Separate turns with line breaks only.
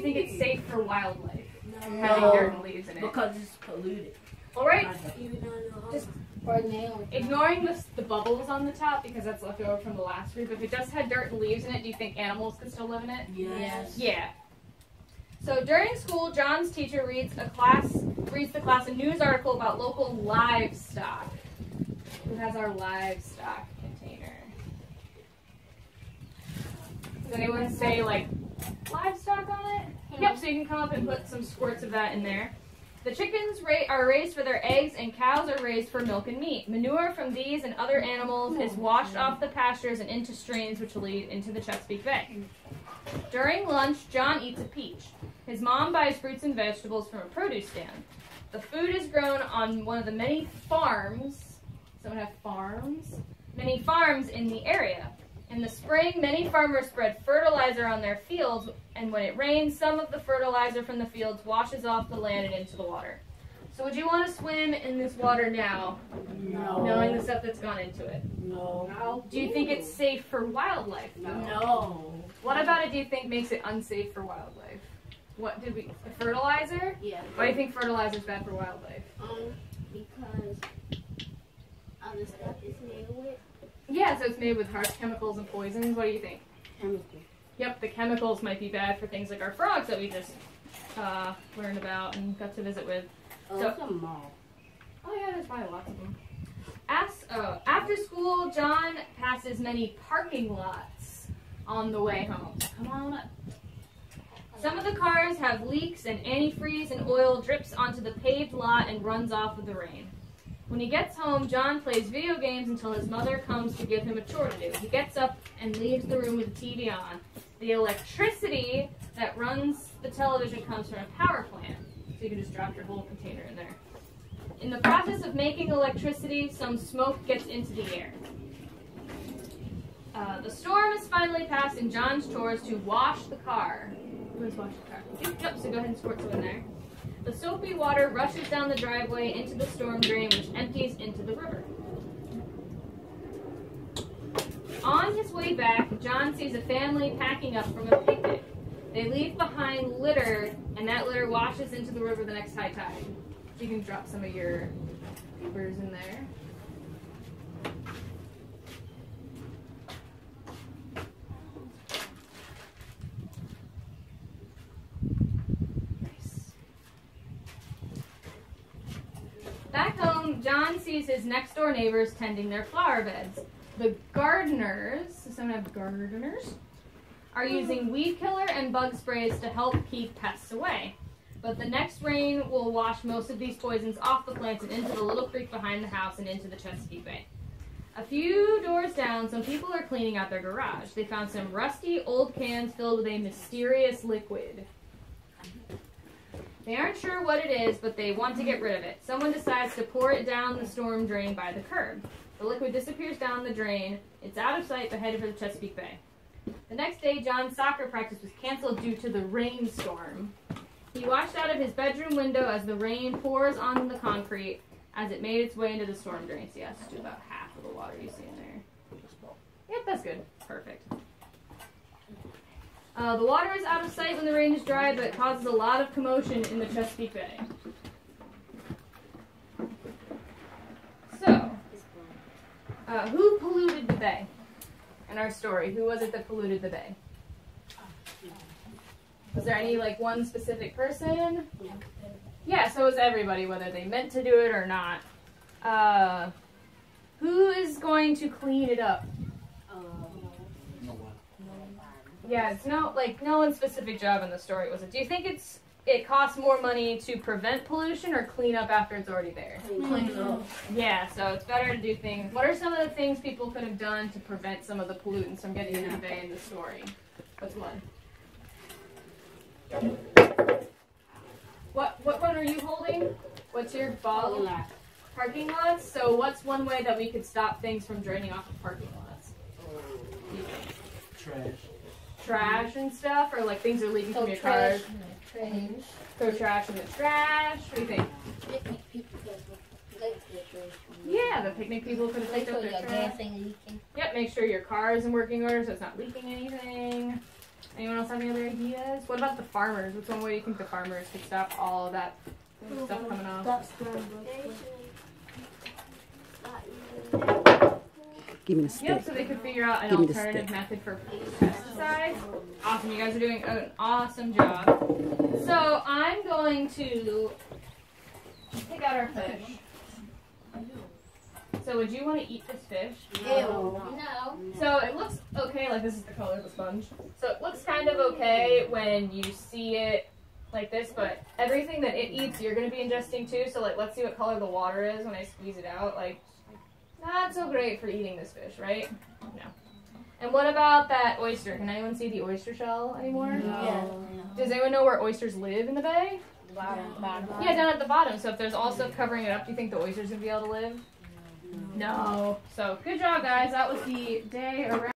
Do you think it's safe for wildlife having
No,
dirt and leaves in it?
because it's polluted.
All right.
Just for now.
Ignoring the bubbles on the top because that's left over from the last group, if it just had dirt and leaves in it, do you think animals could still live in it?
Yes.
Yeah. So during school, John's teacher reads the class a news article about local livestock. Who has our livestock container? Does anyone say like livestock on it? Yep, so you can come up and put some squirts of that in there. The chickens are raised for their eggs and cows are raised for milk and meat. Manure from these and other animals is washed off the pastures and into streams which lead into the Chesapeake Bay. During lunch, John eats a peach. His mom buys fruits and vegetables from a produce stand. The food is grown on one of the many farms. Someone have farms? Many farms in the area. In the spring, many farmers spread fertilizer on their fields, and when it rains, some of the fertilizer from the fields washes off the land and into the water. So would you want to swim in this water now,
No.
knowing the stuff that's gone into it?
No.
Do you think it's safe for wildlife, though?
No.
What about it do you think makes it unsafe for wildlife? What did we, the fertilizer?
Yeah.
Why do you think fertilizer is bad for wildlife?
Because of the stuff it's made with.
Yeah, so it's made with harsh chemicals and poisons. What do you think?
Chemical.
Yep, the chemicals might be bad for things like our frogs that we just learned about and got to visit with.
Oh,
So-
it's a mall.
Oh yeah, there's probably lots of them. After school, John passes many parking lots on the way home. Come on up. Some of the cars have leaks and antifreeze and oil drips onto the paved lot and runs off with the rain. When he gets home, John plays video games until his mother comes to give him a chore to do. He gets up and leaves the room with the TV on. The electricity that runs the television comes from a power plant, so you can just drop your whole container in there. In the process of making electricity, some smoke gets into the air. The storm is finally passed, and John's chores to wash the car. Who has washed the car? Yep, so go ahead and squirt some in there. The soapy water rushes down the driveway into the storm drain, which empties into the river. On his way back, John sees a family packing up from a picnic. They leave behind litter, and that litter washes into the river the next high tide. So you can drop some of your papers in there. Nice. Back home, John sees his next door neighbors tending their flower beds. The gardeners, does someone have gardeners? Are using weed killer and bug sprays to help keep pests away. But the next rain will wash most of these poisons off the plants and into the little creek behind the house and into the Chesapeake Bay. A few doors down, some people are cleaning out their garage. They found some rusty old cans filled with a mysterious liquid. They aren't sure what it is, but they want to get rid of it. Someone decides to pour it down the storm drain by the curb. The liquid disappears down the drain. It's out of sight but headed for the Chesapeake Bay. The next day, John's soccer practice was canceled due to the rainstorm. He watched out of his bedroom window as the rain pours on the concrete as it made its way into the storm drain. So yeah, it's just about half of the water you see in there. Yep, that's good. Perfect. The water is out of sight when the rain is dry, but it causes a lot of commotion in the Chesapeake Bay. So, who polluted the bay? In our story, who was it that polluted the bay? Was there any, like, one specific person? Yeah, so it was everybody, whether they meant to do it or not. Who is going to clean it up? Yeah, it's no one's specific job in the story, was it? Do you think it costs more money to prevent pollution or clean up after it's already there?
Clean it up.
Yeah, so it's better to do things. What are some of the things people could have done to prevent some of the pollutants from getting into the bay in the story? What's one? What one are you holding? What's your ball? Parking lots. So what's one way that we could stop things from draining off of parking lots?
Trash.
Trash and stuff, or like things are leaking from your cars. Throw trash in the trash. What do you think? Yeah, the picnic people could have picked up their trash. Yep, make sure your car is in working order so it's not leaking anything. Anyone else have any other ideas? What about the farmers? What's one way you think the farmers could stop all of that stuff coming off?
They should not using that.
Give me the stick.
Yep, so they could figure out an
Give me the
alternative
stick.
method for pesticides. Awesome, you guys are doing an awesome job. So I'm going to pick out our fish. So would you want to eat this fish?
No.
So it looks okay, like this is the color of the sponge. So it looks kind of okay when you see it like this, but everything that it eats you're going to be ingesting too. So like let's see what color the water is when I squeeze it out. Like not so great for eating this fish, right? No. And what about that oyster? Can anyone see the oyster shell anymore?
Yeah.
Does anyone know where oysters live in the bay?
Bottom.
Yeah, down at the bottom. So if there's all stuff covering it up, do you think the oyster's going to be able to live? No. So good job, guys. That was the day around.